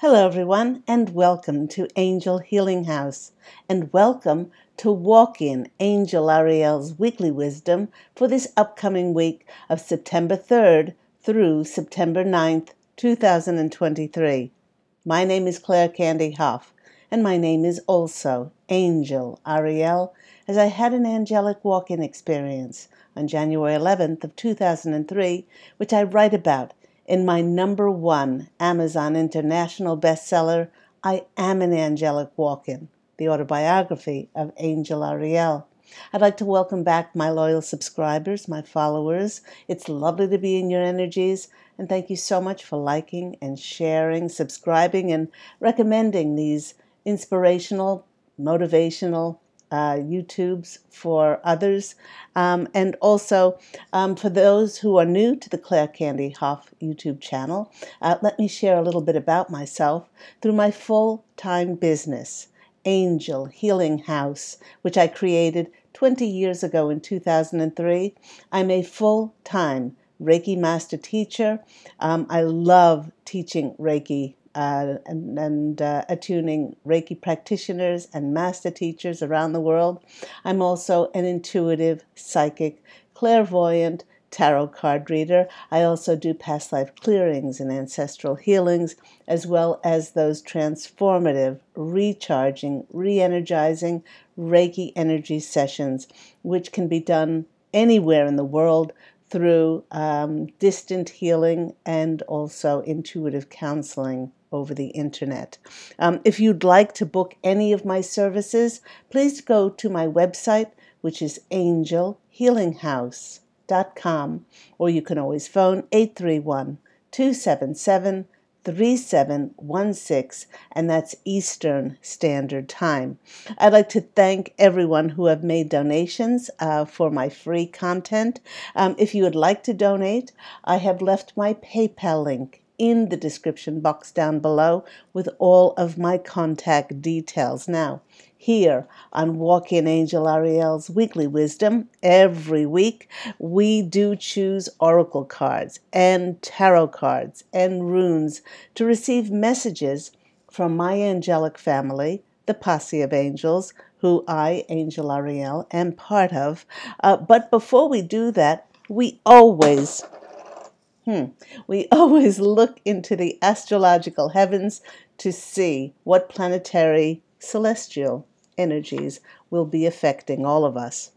Hello everyone, and welcome to Angel Healing House, and welcome to Walk-In Angel Ariel's Weekly Wisdom for this upcoming week of September 3rd through September 9th, 2023. My name is Claire Candy Hoff, and my name is also Angel Ariel, as I had an angelic walk-in experience on January 11th of 2003, which I write about in my #1 Amazon International bestseller, I Am an Angelic Walk-In, the autobiography of Angel Ariel. I'd like to welcome back my loyal subscribers, my followers. It's lovely to be in your energies, and thank you so much for liking and sharing, subscribing, and recommending these inspirational, motivational YouTubes for others. And also, for those who are new to the Claire Candy Hoff YouTube channel, let me share a little bit about myself through my full-time business, Angel Healing House, which I created 20 years ago in 2003. I'm a full-time Reiki master teacher. I love teaching Reiki and attuning Reiki practitioners and master teachers around the world. I'm also an intuitive, psychic, clairvoyant, tarot card reader. I also do past life clearings and ancestral healings, as well as those transformative, recharging, re-energizing Reiki energy sessions, which can be done anywhere in the world through distant healing and also intuitive counseling over the internet. If you'd like to book any of my services, please go to my website, which is angelhealinghouse.com, or you can always phone 831-277-3716, and that's Eastern Standard Time. I'd like to thank everyone who have made donations for my free content. If you would like to donate, I have left my PayPal link in the description box down below with all of my contact details. Now, here on Walk-In Angel Ariel's Weekly Wisdom, every week we do choose oracle cards and tarot cards and runes to receive messages from my angelic family, the posse of angels, who I, Angel Ariel, am part of. But before we do that, we always look into the astrological heavens to see what planetary celestial energies will be affecting all of us.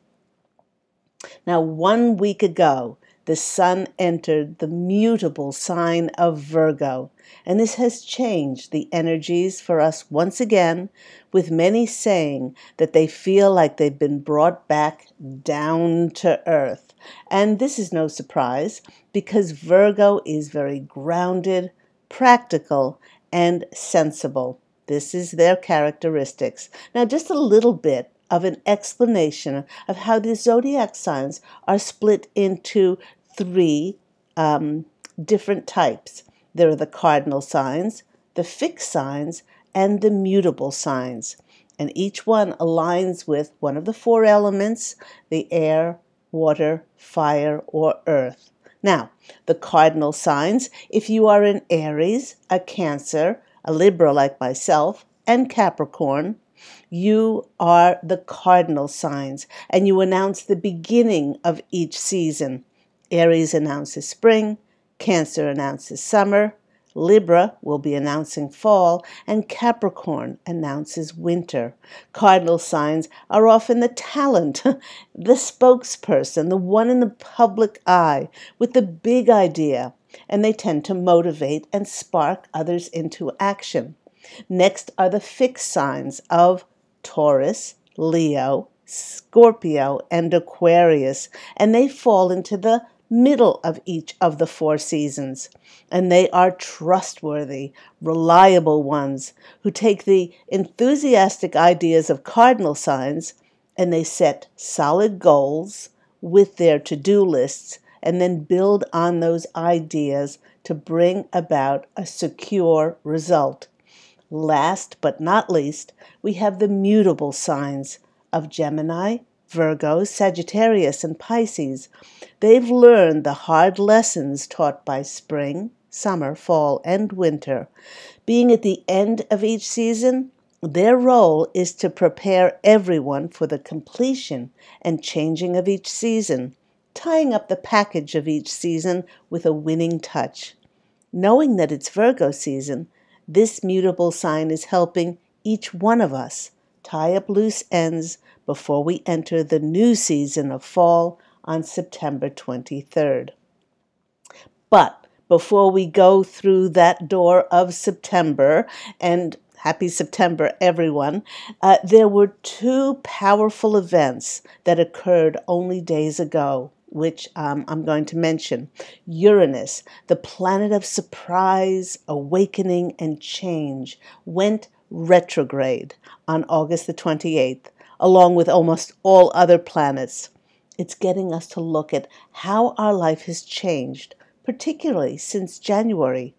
Now, 1 week ago, the sun entered the mutable sign of Virgo, and this has changed the energies for us once again, with many saying that they feel like they've been brought back down to earth. And this is no surprise, because Virgo is very grounded, practical, and sensible. This is their characteristics. Now, just a little bit of an explanation of how the zodiac signs are split into 3 different types. There are the cardinal signs, the fixed signs, and the mutable signs. And each one aligns with one of the 4 elements, the air, water, fire, or earth. Now, the cardinal signs, if you are an Aries, a Cancer, a Libra like myself, and Capricorn, you are the cardinal signs, and you announce the beginning of each season. Aries announces spring, Cancer announces summer, Libra will be announcing fall, and Capricorn announces winter. Cardinal signs are often the talent, the spokesperson, the one in the public eye with the big idea, and they tend to motivate and spark others into action. Next are the fixed signs of Taurus, Leo, Scorpio, and Aquarius, and they fall into the middle of each of the 4 seasons, and they are trustworthy, reliable ones who take the enthusiastic ideas of cardinal signs and they set solid goals with their to-do lists and then build on those ideas to bring about a secure result. Last but not least, we have the mutable signs of Gemini, Virgo, Sagittarius, and Pisces. They've learned the hard lessons taught by spring, summer, fall, and winter, being at the end of each season, their role is to prepare everyone for the completion and changing of each season, tying up the package of each season with a winning touch. Knowing that it's Virgo season, this mutable sign is helping each one of us tie up loose ends before we enter the new season of fall on September 23rd. But before we go through that door of September, and happy September, everyone, there were two powerful events that occurred only days ago, which I'm going to mention. Uranus, the planet of surprise, awakening, and change, went retrograde on August the 28th, along with almost all other planets. It's getting us to look at how our life has changed, particularly since January.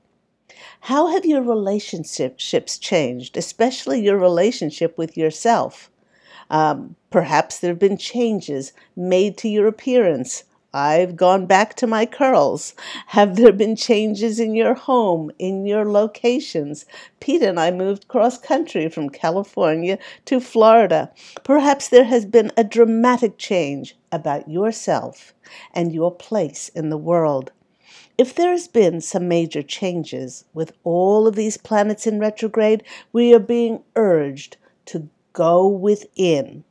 How have your relationships changed, especially your relationship with yourself? Perhaps there have been changes made to your appearance. I've gone back to my curls. Have there been changes in your home, in your locations? Pete and I moved cross country from California to Florida. Perhaps there has been a dramatic change about yourself and your place in the world. If there's been some major changes with all of these planets in retrograde, we are being urged to go within,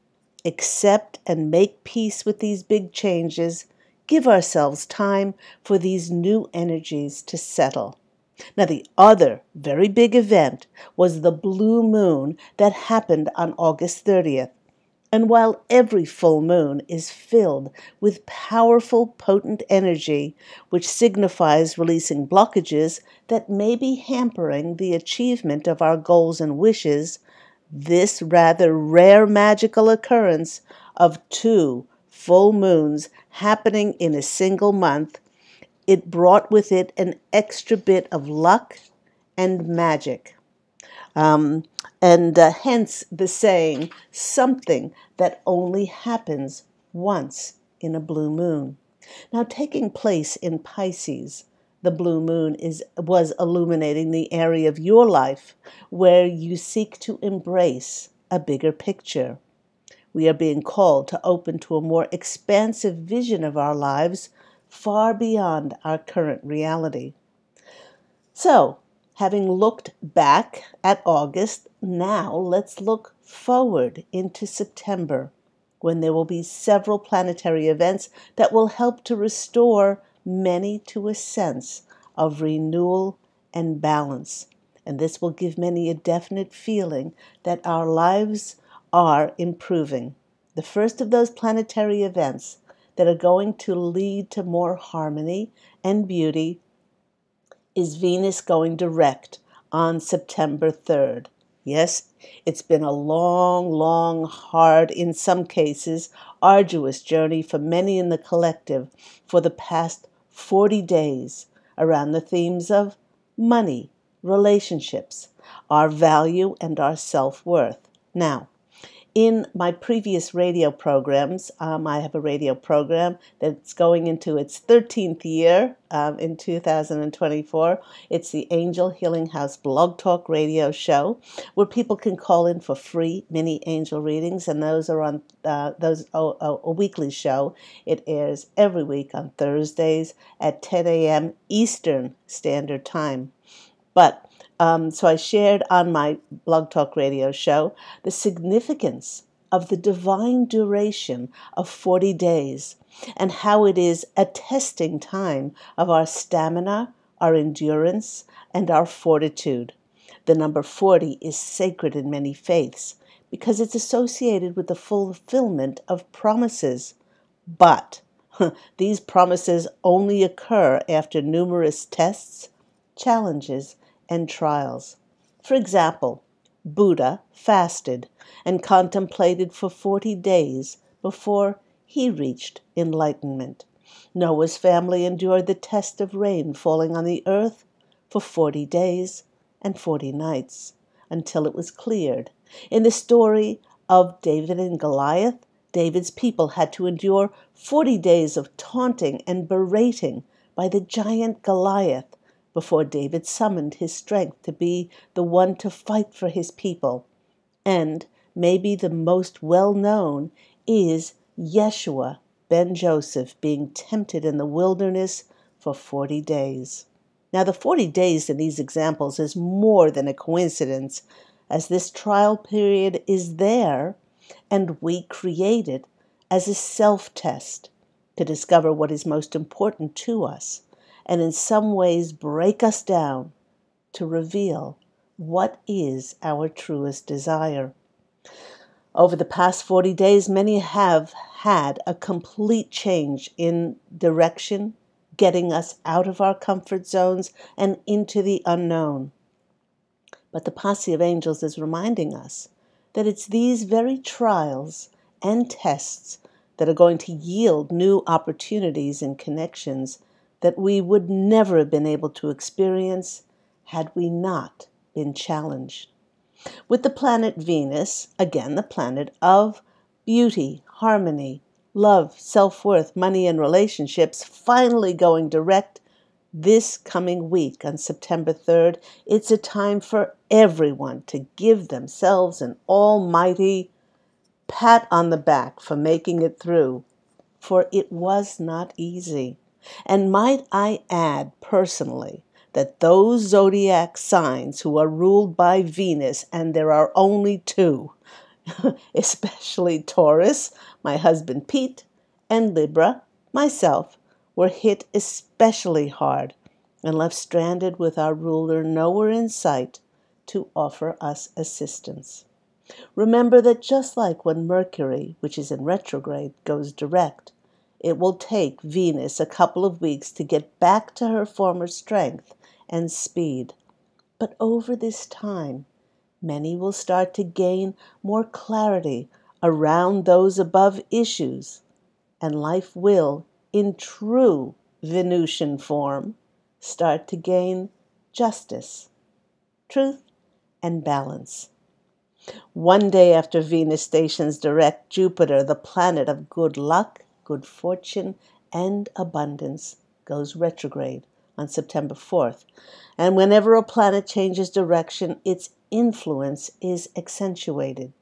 accept and make peace with these big changes, give ourselves time for these new energies to settle. Now, the other very big event was the blue moon that happened on August 30th. And while every full moon is filled with powerful, potent energy, which signifies releasing blockages that may be hampering the achievement of our goals and wishes, this rather rare magical occurrence of two full moons happening in a single month, it brought with it an extra bit of luck and magic. Hence the saying, something that only happens once in a blue moon. Now, taking place in Pisces, the blue moon was illuminating the area of your life where you seek to embrace a bigger picture. We are being called to open to a more expansive vision of our lives far beyond our current reality. So, having looked back at August, now let's look forward into September, when there will be several planetary events that will help to restore many to a sense of renewal and balance. And this will give many a definite feeling that our lives are improving. The first of those planetary events that are going to lead to more harmony and beauty is Venus going direct on September 3rd. Yes, it's been a long, hard, in some cases, arduous journey for many in the collective for the past 40 days around the themes of money, relationships, our value, and our self-worth. Now, in my previous radio programs, I have a radio program that's going into its 13th year in 2024. It's the Angel Healing House Blog Talk radio show, where people can call in for free mini angel readings, and those are on a weekly show. It airs every week on Thursdays at 10 a.m. Eastern Standard Time. But so I shared on my Blog Talk radio show the significance of the divine duration of 40 days and how it is a testing time of our stamina, our endurance, and our fortitude. The number 40 is sacred in many faiths because it's associated with the fulfillment of promises. But these promises only occur after numerous tests, challenges, and trials. For example, Buddha fasted and contemplated for 40 days before he reached enlightenment. Noah's family endured the test of rain falling on the earth for 40 days and 40 nights until it was cleared. In the story of David and Goliath, David's people had to endure 40 days of taunting and berating by the giant Goliath before David summoned his strength to be the one to fight for his people. And maybe the most well-known is Yeshua ben Joseph being tempted in the wilderness for 40 days. Now, the 40 days in these examples is more than a coincidence, as this trial period is there, and we create it as a self-test to discover what is most important to us, and in some ways break us down to reveal what is our truest desire. Over the past 40 days, many have had a complete change in direction, getting us out of our comfort zones and into the unknown. But the posse of angels is reminding us that it's these very trials and tests that are going to yield new opportunities and connections that we would never have been able to experience had we not been challenged. With the planet Venus, again the planet of beauty, harmony, love, self-worth, money, and relationships, finally going direct this coming week on September 3rd, it's a time for everyone to give themselves an almighty pat on the back for making it through, for it was not easy. And might I add personally that those zodiac signs who are ruled by Venus, and there are only two, especially Taurus, my husband Pete, and Libra, myself, were hit especially hard and left stranded with our ruler nowhere in sight to offer us assistance. Remember that just like when Mercury, which is in retrograde, goes direct, it will take Venus a couple of weeks to get back to her former strength and speed. But over this time, many will start to gain more clarity around those above issues, and life will, in true Venusian form, start to gain justice, truth, and balance. One day after Venus stations direct, Jupiter, the planet of good luck, good fortune, and abundance, goes retrograde on September 4th. And whenever a planet changes direction, its influence is accentuated.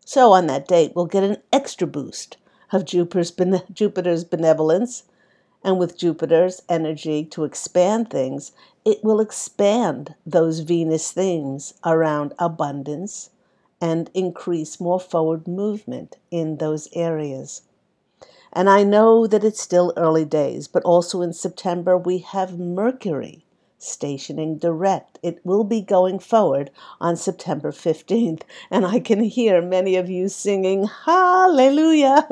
So on that date, we'll get an extra boost of Jupiter's benevolence, and with Jupiter's energy to expand things, it will expand those Venus themes around abundance and increase more forward movement in those areas. And I know that it's still early days, but also in September we have Mercury stationing direct. It will be going forward on September 15th, and I can hear many of you singing hallelujah.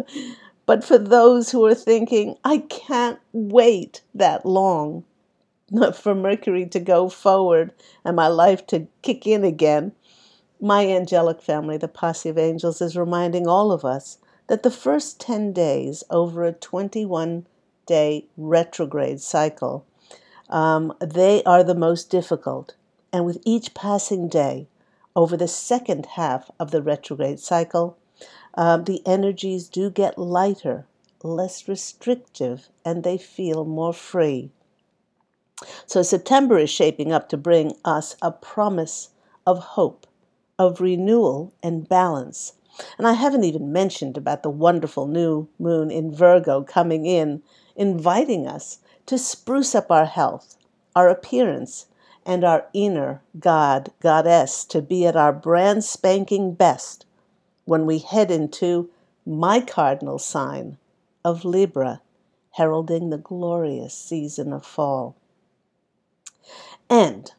But for those who are thinking, I can't wait that long for Mercury to go forward and my life to kick in again, my angelic family, the posse of angels, is reminding all of us that the first 10 days over a 21-day retrograde cycle, they are the most difficult. And with each passing day over the second half of the retrograde cycle, the energies do get lighter, less restrictive, and they feel more free. So September is shaping up to bring us a promise of hope, of renewal and balance. And I haven't even mentioned about the wonderful new moon in Virgo coming in, inviting us to spruce up our health, our appearance, and our inner goddess to be at our brand spanking best when we head into my cardinal sign of Libra, heralding the glorious season of fall. And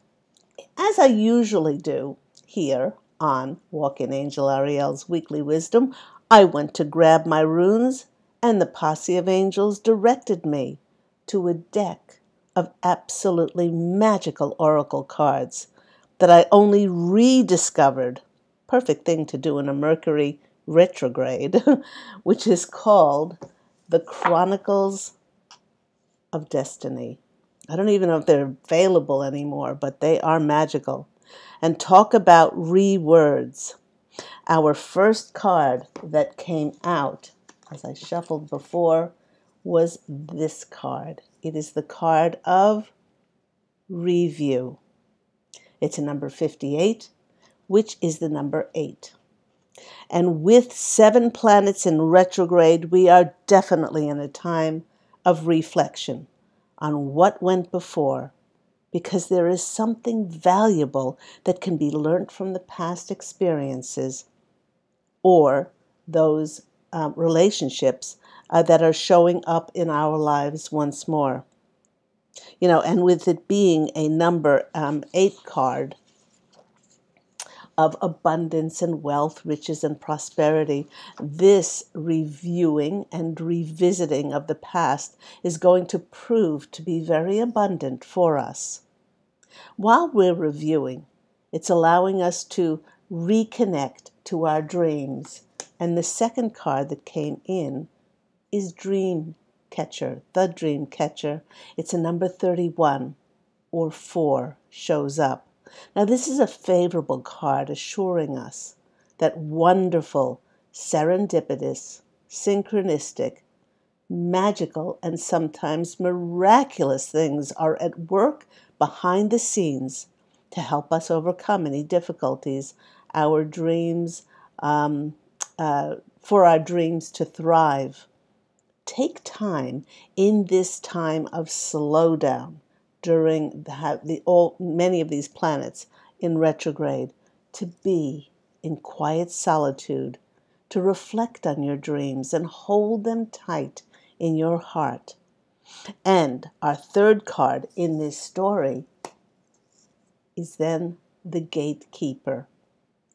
as I usually do here on Walk-in Angel Ariel's Weekly Wisdom, I went to grab my runes, and the posse of angels directed me to a deck of absolutely magical oracle cards that I only rediscovered. Perfect thing to do in a Mercury retrograde, which is called the Chronicles of Destiny. I don't even know if they're available anymore, but they are magical. And talk about rewords. Our first card that came out, as I shuffled before, was this card. It is the card of review. It's a number 58, which is the number 8. And with 7 planets in retrograde, we are definitely in a time of reflection on what went before, because there is something valuable that can be learned from the past experiences or those relationships that are showing up in our lives once more. And with it being a number 8 card of abundance and wealth, riches and prosperity, this reviewing and revisiting of the past is going to prove to be very abundant for us. While we're reviewing, it's allowing us to reconnect to our dreams. And the second card that came in is Dream Catcher, the Dream Catcher. It's a number 31, or 4, shows up. Now, this is a favorable card assuring us that wonderful, serendipitous, synchronistic, magical, and sometimes miraculous things are at work behind the scenes to help us overcome any difficulties, our dreams, for our dreams to thrive. Take time in this time of slowdown during many of these planets in retrograde to be in quiet solitude, to reflect on your dreams and hold them tight in your heart. And our third card in this story is then the Gatekeeper,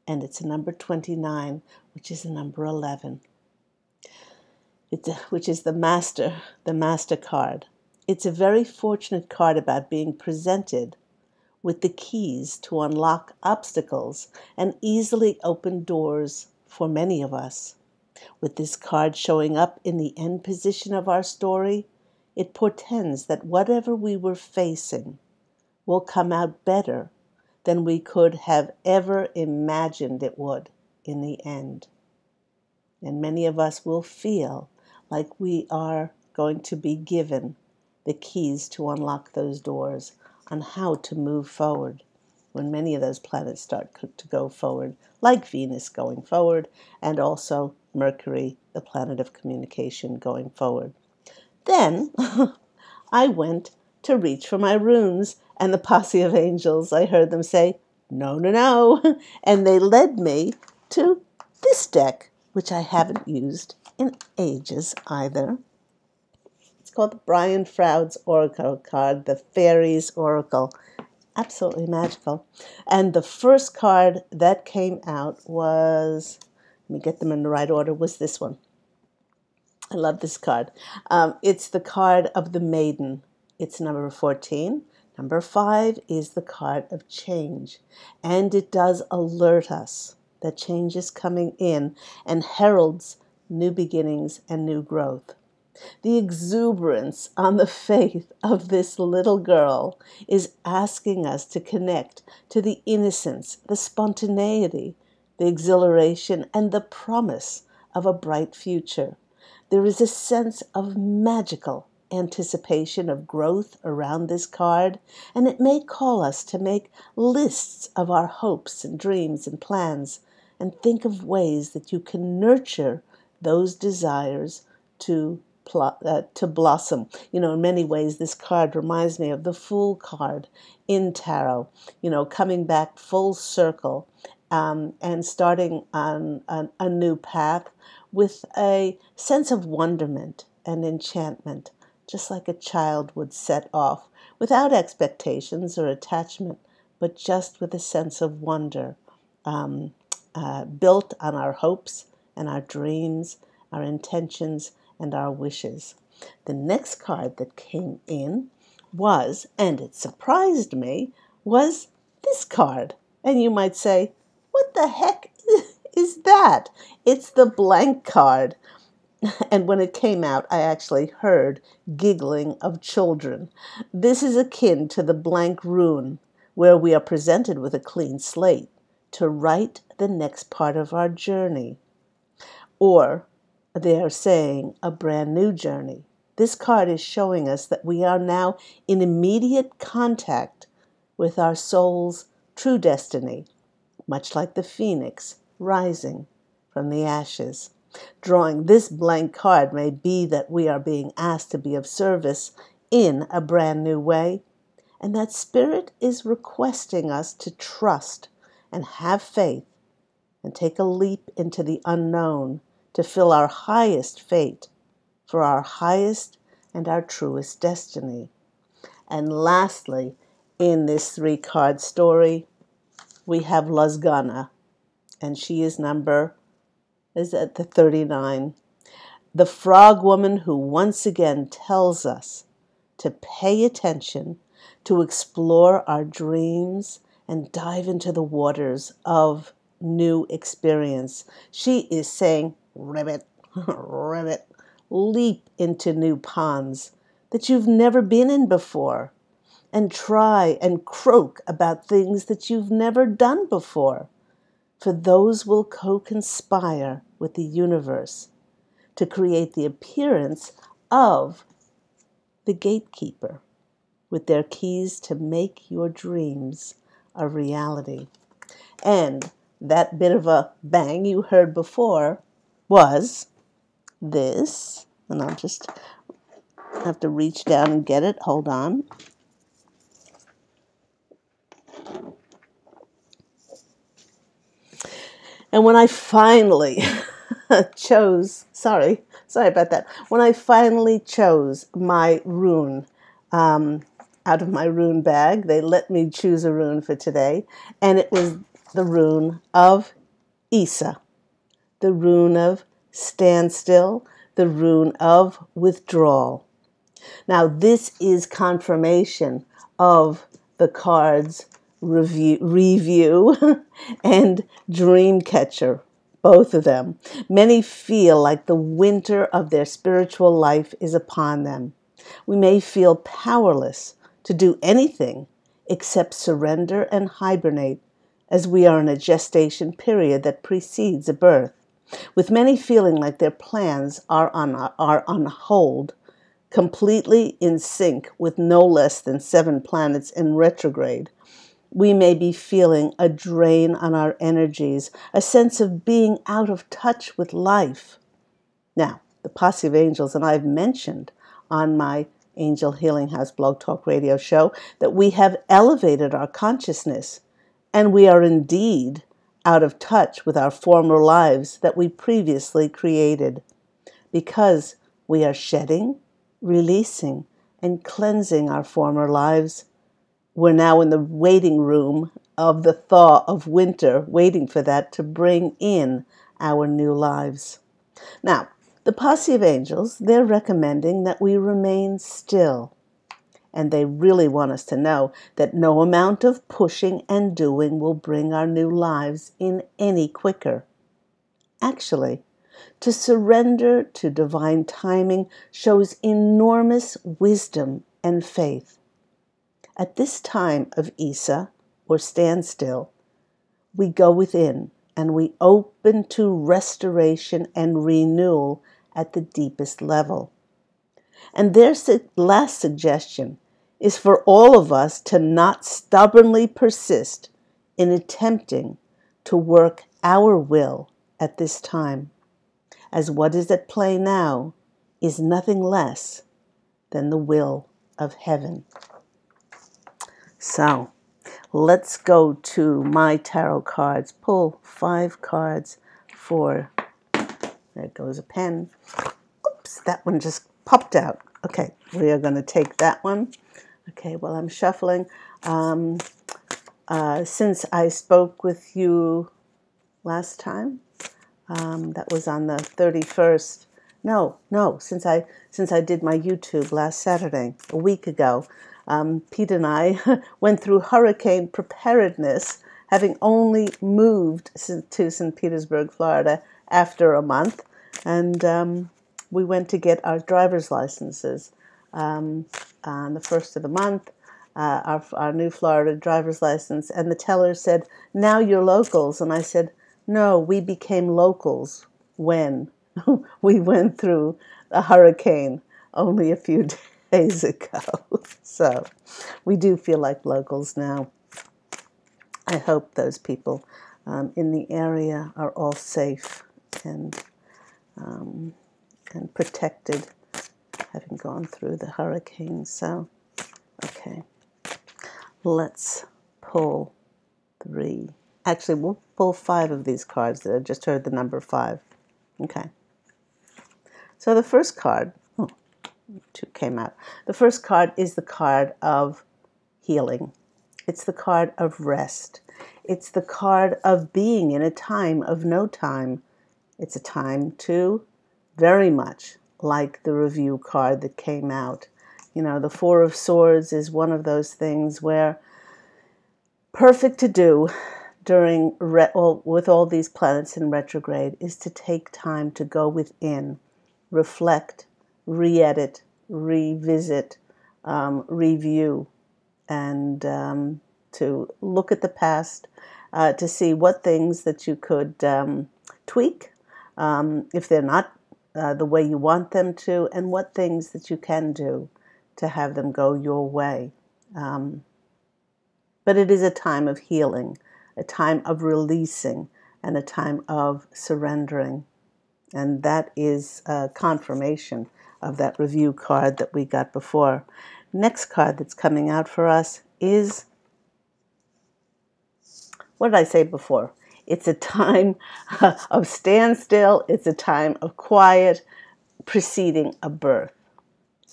and it's a number 29, which is a number 11. Which is the master card. It's a very fortunate card about being presented with the keys to unlock obstacles and easily open doors for many of us. With this card showing up in the end position of our story, it portends that whatever we were facing will come out better than we could have ever imagined it would in the end. And many of us will feel like we are going to be given the keys to unlock those doors on how to move forward when many of those planets start to go forward, like Venus going forward, and also Mercury, the planet of communication, going forward. Then I went to reach for my runes, and the posse of angels, I heard them say, no, no, no, and they led me to this deck, which I haven't used in ages either. It's called the Brian Froude's Oracle card, the Fairies Oracle. Absolutely magical. And the first card that came out was, let me get them in the right order, was this one. I love this card. It's the card of the Maiden. It's number 14. Number 5 is the card of change. And it does alert us that change is coming in and heralds new beginnings and new growth. The exuberance on the face of this little girl is asking us to connect to the innocence, the spontaneity, the exhilaration, and the promise of a bright future. There is a sense of magical anticipation of growth around this card, and it may call us to make lists of our hopes and dreams and plans and think of ways that you can nurture those desires to blossom. In many ways, this card reminds me of the Fool card in tarot, coming back full circle and starting on a new path with a sense of wonderment and enchantment, just like a child would set off without expectations or attachment, but just with a sense of wonder, built on our hopes and our dreams, our intentions, and our wishes. The next card that came in was, and it surprised me, was this card. And you might say, what the heck is that? It's the blank card. And when it came out, I actually heard giggling of children. This is akin to the blank rune, where we are presented with a clean slate to write the next part of our journey. Or they are saying a brand new journey. This card is showing us that we are now in immediate contact with our soul's true destiny, much like the phoenix rising from the ashes. Drawing this blank card may be that we are being asked to be of service in a brand new way, and that Spirit is requesting us to trust and have faith and take a leap into the unknown to fill our highest fate for our highest and our truest destiny. And lastly, in this 3-card story, we have Lasgana, and she is at the 39. The frog woman who once again tells us to pay attention, to explore our dreams, and dive into the waters of new experience. She is saying, ribbit, ribbit, leap into new ponds that you've never been in before, and try and croak about things that you've never done before. For those will co-conspire with the universe to create the appearance of the gatekeeper with their keys to make your dreams a reality. And that bit of a bang you heard before was this, and I'll just have to reach down and get it. Hold on. And when I finally chose, sorry about that. When I finally chose my rune out of my rune bag, they let me choose a rune for today, and it was the rune of Isa, the rune of standstill, the rune of withdrawal. Now, this is confirmation of the cards review and dream catcher, both of them. Many feel like the winter of their spiritual life is upon them. We may feel powerless to do anything except surrender and hibernate, as we are in a gestation period that precedes a birth. With many feeling like their plans are on hold, completely in sync with no less than 7 planets in retrograde, we may be feeling a drain on our energies, a sense of being out of touch with life. Now, the Posse of Angels, and I've mentioned on my Angel Healing House Blog Talk Radio show that we have elevated our consciousness, and we are indeed out of touch with our former lives that we previously created, because we are shedding, releasing, and cleansing our former lives. We're now in the waiting room of the thaw of winter, waiting for that to bring in our new lives. Now, the Posse of Angels, they're recommending that we remain still. And they really want us to know that no amount of pushing and doing will bring our new lives in any quicker. Actually, to surrender to divine timing shows enormous wisdom and faith. At this time of Isa, or standstill, we go within and we open to restoration and renewal at the deepest level. And their last suggestion is for all of us to not stubbornly persist in attempting to work our will at this time, as what is at play now is nothing less than the will of heaven. So, let's go to my tarot cards. Pull 5 cards for, there goes a pen. Oops, that one just popped out. Okay, we are going to take that one. Okay, while I'm shuffling. Since I spoke with you last time, that was on the 31st. No, since I did my YouTube last Saturday, a week ago, Pete and I went through hurricane preparedness, having only moved to St. Petersburg, Florida, after a month, and we went to get our driver's licenses on the 1st of the month, our new Florida driver's license, and the teller said, "Now you're locals," and I said, "No, we became locals when we went through a hurricane. only a few days ago. So we do feel like locals now. I hope those people in the area are all safe and protected, having gone through the hurricane. So, okay, let's pull 3. Actually, we'll pull 5 of these cards that I just heard the number 5. Okay. So the first card, 2 came out. The first card is the card of healing. It's the card of rest. It's the card of being in a time of no time. It's a time to, very much like the review card that came out. You know, the 4 of Swords is one of those things where perfect to do during with all these planets in retrograde is to take time to go within, reflect, re-edit, revisit, review, and to look at the past, to see what things that you could tweak if they're not the way you want them to, and what things that you can do to have them go your way. But it is a time of healing, a time of releasing, and a time of surrendering. And that is a confirmation of that review card that we got before. Next card that's coming out for us is, what did I say before? It's a time of standstill. It's a time of quiet preceding a birth.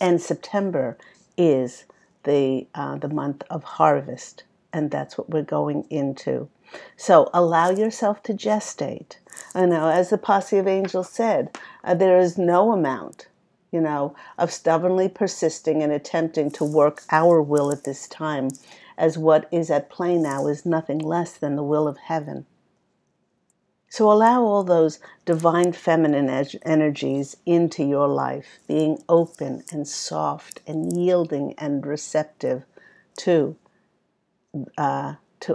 And September is the month of harvest, and that's what we're going into. So allow yourself to gestate. I know, as the Posse of Angels said, there is no amount, of stubbornly persisting and attempting to work our will at this time, as what is at play now is nothing less than the will of heaven. So allow all those divine feminine energies into your life, being open and soft and yielding and receptive to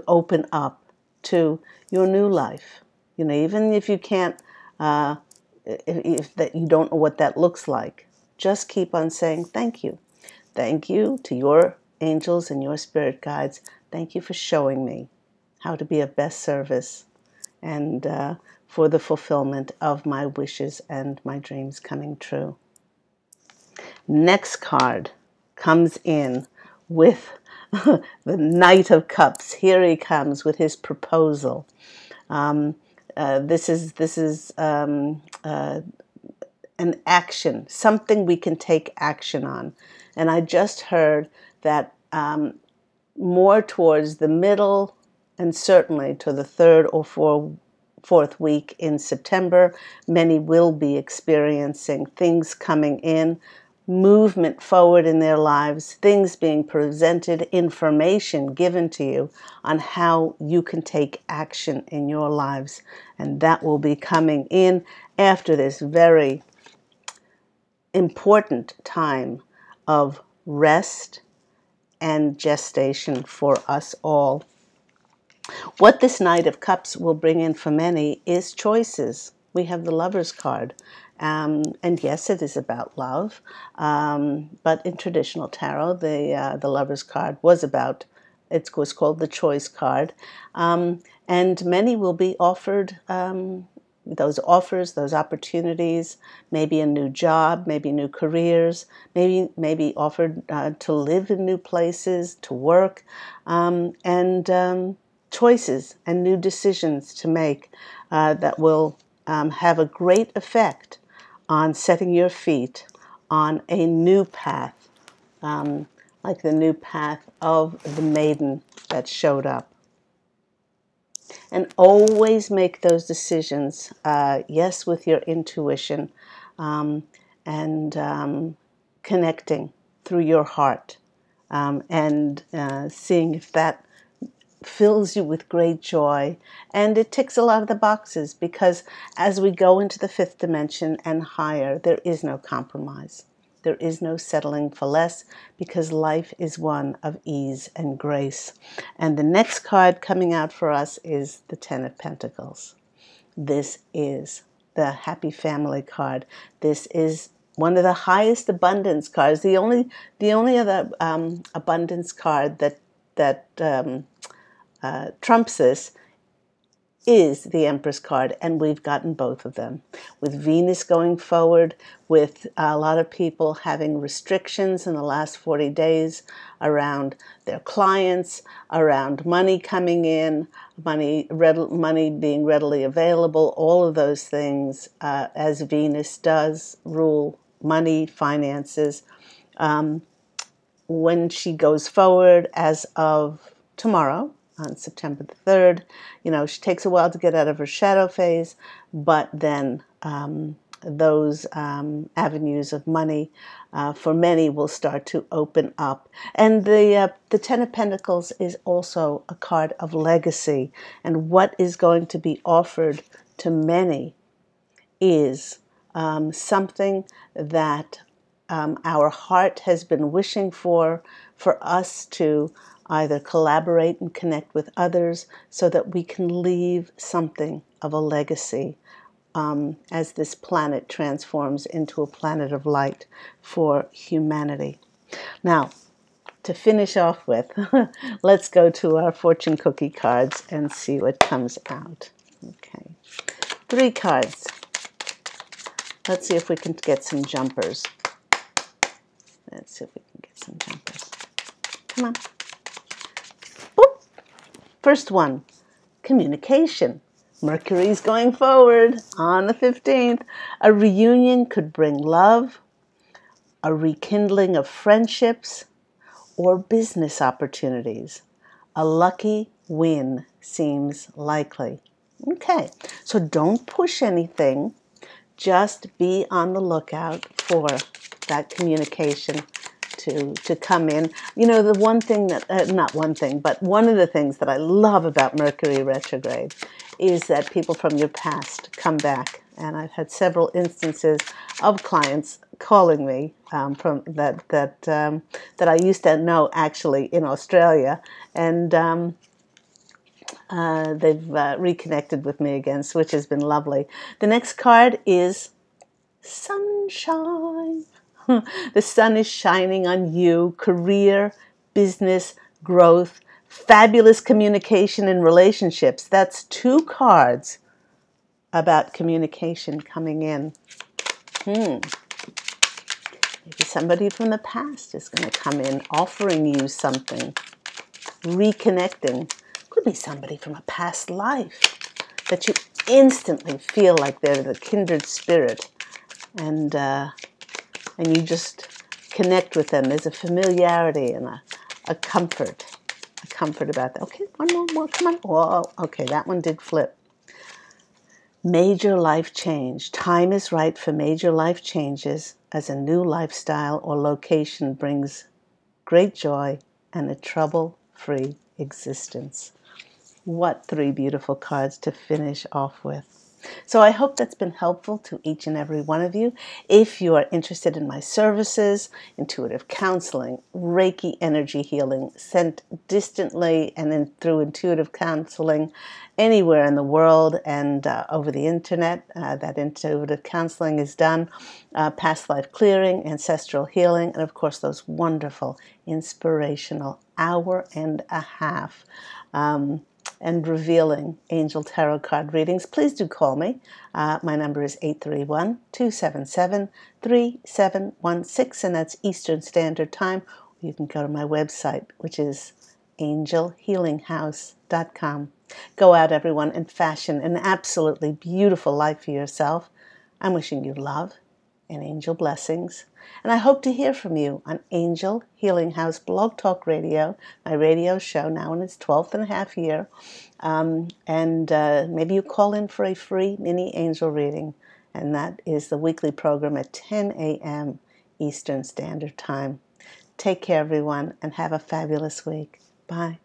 open up to your new life. Even if you can't, if that you don't know what that looks like, just keep on saying thank you. Thank you to your angels and your spirit guides. Thank you for showing me how to be of best service, and for the fulfillment of my wishes and my dreams coming true. Next card comes in with the Knight of Cups. Here he comes with his proposal. This is an action, something we can take action on. And I just heard that more towards the middle, and certainly to the 3rd or 4th week in September, many will be experiencing things coming in, movement forward in their lives, things being presented, information given to you on how you can take action in your lives. And that will be coming in after this very important time of rest and gestation for us all. What this Knight of Cups will bring in for many is choices. We have the Lover's card. And yes, it is about love. But in traditional tarot, the Lover's card was called the Choice card. And many will be offered those offers, those opportunities, maybe a new job, maybe new careers, maybe offered to live in new places, to work, and choices and new decisions to make that will have a great effect on setting your feet on a new path, like the new path of the maiden that showed up. And always make those decisions, yes, with your intuition, and connecting through your heart, and seeing if that fills you with great joy. And it ticks a lot of the boxes, because as we go into the 5th dimension and higher, there is no compromise. There is no settling for less, because life is one of ease and grace. And the next card coming out for us is the 10 of Pentacles. This is the happy family card. This is one of the highest abundance cards. The only other abundance card that trumps this is the Empress card, and we've gotten both of them. With Venus going forward, with a lot of people having restrictions in the last 40 days around their clients, around money coming in, money being readily available, all of those things, as Venus does rule money, finances. When she goes forward as of tomorrow, on September the 3rd, she takes a while to get out of her shadow phase, but then those avenues of money for many will start to open up. And the Ten of Pentacles is also a card of legacy. And what is going to be offered to many is something that our heart has been wishing for us to either collaborate and connect with others so that we can leave something of a legacy as this planet transforms into a planet of light for humanity. Now, to finish off with, let's go to our fortune cookie cards and see what comes out. Okay, 3 cards. Let's see if we can get some jumpers. Let's see if we can get some jumpers. Come on. Boop. First one, communication. Mercury's going forward on the 15th. A reunion could bring love, a rekindling of friendships, or business opportunities. A lucky win seems likely. Okay, so don't push anything. Just be on the lookout for that communication to come in. The one thing that, not one thing, but one of the things that I love about Mercury retrograde is that people from your past come back. And I've had several instances of clients calling me from that I used to know actually in Australia, and they've reconnected with me again, which has been lovely. The next card is sunshine. The sun is shining on you, career, business, growth, fabulous communication and relationships. That's 2 cards about communication coming in. Maybe somebody from the past is going to come in offering you something, reconnecting. Could be somebody from a past life that you instantly feel like they're the kindred spirit, and you just connect with them. There's a familiarity and a comfort about that. Okay, one more, come on. Whoa, okay, that one did flip. Major life change. Time is right for major life changes as a new lifestyle or location brings great joy and a trouble-free existence. What 3 beautiful cards to finish off with. So I hope that's been helpful to each and every one of you. If you are interested in my services, intuitive counseling, Reiki energy healing, sent distantly and then through intuitive counseling anywhere in the world and over the internet, that intuitive counseling is done, past life clearing, ancestral healing, and of course those wonderful inspirational hour and a half and revealing angel tarot card readings, please do call me. My number is 831-277-3716, and that's Eastern Standard Time. You can go to my website, which is angelhealinghouse.com. Go out, everyone, and fashion an absolutely beautiful life for yourself. I'm wishing you love and angel blessings. And I hope to hear from you on Angel Healing House Blog Talk Radio, my radio show now in its 12th and a half year. Maybe you call in for a free mini angel reading. And that is the weekly program at 10 a.m. Eastern Standard Time. Take care, everyone, and have a fabulous week. Bye.